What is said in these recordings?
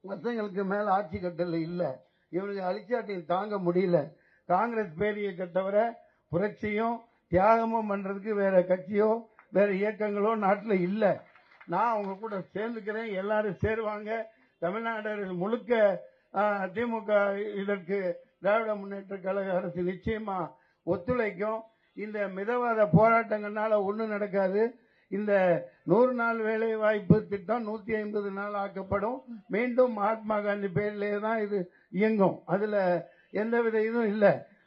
வருஷங்களுக்கு மேல ஆட்சி கட்டல இல்ல. இவனுக்கு அழிச்சாட்டியும் தாங்க முடியல. காங்கிரஸ் பேரியக்க தவிர புரட்சியும் தியாகமும் பண்றதுக்கு வேற கட்சியோ வேற இயக்கங்களோ நாட்டில் இல்ல. நான் அவங்க கூட சேர்ந்துக்கிறேன். எல்லாரும் சேருவாங்க. தமிழ்நாடு முழுக்க திமுக இதற்கு திராவிட முன்னேற்ற கழக அரசு நிச்சயமா ஒத்துழைக்கும். இந்த மிதவாத போராட்டங்கள்னால ஒண்ணும் நடக்காது. இந்த 100 நாள் வேலை வாய்ப்பு திட்டம் 150 நாள் ஆக்கப்படும். மீண்டும் மகாத்மா காந்தி பேரிலே தான் இது இயங்கும். அதுல எந்தவித இதுவும் இல்ல.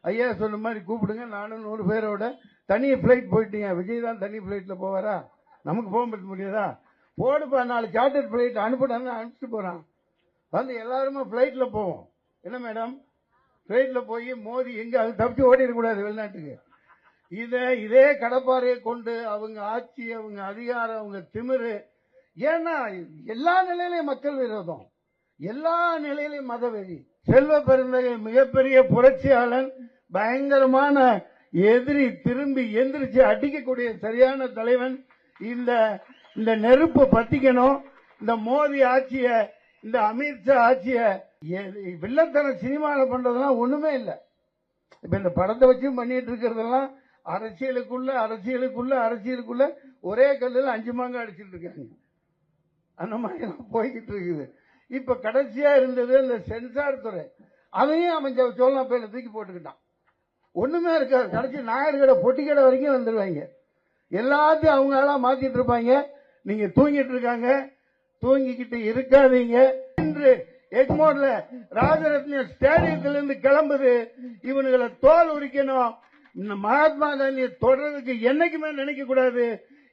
ஐயா சொன்ன மாதிரி கூப்பிடுங்க. நானும் 100 பேரோட தனி பிளைட் போயிட்டீங்க. விஜய் தான் தனி பிளைட்ல போவாரா? நமக்கு போக முடியாதா? போடுப்பா 4 சார்ட்டர் பிளைட் அனுப்பிடான்னு அனுப்பிச்சு போறான். வந்து எல்லாருமே பிளைட்ல போவோம். என்ன மேடம், பிளைட்ல போய் மோதி எங்க அது தப்பிச்சு ஓடி இருக்கக்கூடாது வெளிநாட்டுக்கு. இதே கடப்பாறையை கொண்டு அவங்க ஆட்சி, அவங்க அதிகாரம், அவங்க திமிரு. ஏன்னா எல்லா நிலையிலையும் மக்கள் விரோதம், எல்லா நிலையிலையும் மதவெறி. செல்வ பெருந்தகை மிகப்பெரிய புரட்சியாளன், பயங்கரமான எதிரி, திரும்பி எந்திரிச்சு அடிக்கக்கூடிய சரியான தலைவன். இந்த நெருப்பு பத்திக்கணும். இந்த மோடி ஆட்சிய, இந்த அமித்ஷா ஆட்சிய, வில்லத்தன சினிமாவில் பண்றதெல்லாம் ஒண்ணுமே இல்லை. இப்ப இந்த படத்தை வச்சு பண்ணிட்டு இருக்கிறதெல்லாம் அரசியலுக்குள்ள ஒரே கல்லுல 5 மாங்க அடிச்சுட்டு இருக்காங்க. அந்த மாதிரி போய்கிட்டு இருக்குது. இப்ப கடைசியா இருந்தது இந்த சென்சார் துறை. அதையும் அவன் சோழனா பேர்ல தூக்கி போட்டுக்கிட்டான். ஒண்ணுமே இருக்காது. கடைசி நாயர் கடை பொட்டி கடை வரைக்கும் வந்துருவாங்க. எல்லாத்தையும் அவங்க ஆளா மாத்திட்டு இருப்பாங்க. நீங்க தூங்கிட்டு இருக்காங்க, தூங்கிக்கிட்டு இருக்காதீங்க. இன்று எக்மோர்ல ராஜரத்ன ஸ்டேடியத்திலிருந்து கிளம்புது. இவனுங்களை தோல் உரிக்கணும். மகாத்மா காந்தியை தொடர்றதுக்கு என்னைக்குமே நினைக்க கூடாது.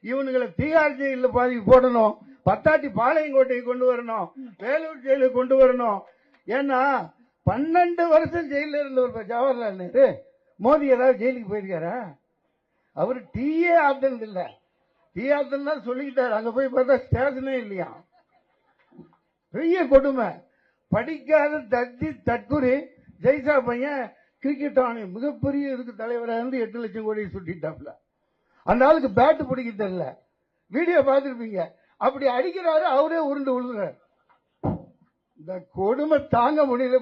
இவனுங்களை திகார் ஜெயில பாதி போடணும். பத்தாட்டி பாளையங்கோட்டையை கொண்டு வரணும், வேலூர் ஜெயிலுக்கு கொண்டு வரணும். ஏன்னா 12 வருஷம் ஜெயில இருந்தவர் ஜவஹர்லால் நேரு. மோடி ஏதாவது ஜெயிலுக்கு போயிருக்காரா? அவரு டீயே ஆப்தன் இல்ல. டீ ஆப்தன் தான் சொல்லிக்கிட்டாரு. அங்க போய் பார்த்தா ஸ்டேஷனே இல்லையா. பெரிய கொடுமை. படிக்காத தற்குறி ஜெய்சா பையன் கிரிக்கெட் ஆணையம் மிகப்பெரிய இதுக்கு தலைவராக இருந்து 8 லட்சம் கோடி சுட்டிட்டாப்ல. அந்த ஆளுக்கு பேட்டு பிடிக்க தெரியல. வீடியோ பார்த்துருப்பீங்க. அப்படி அடிக்கிறாரு, அவரே உருண்டு விழுறாரு. இந்த கொடுமை தாங்க முடியல.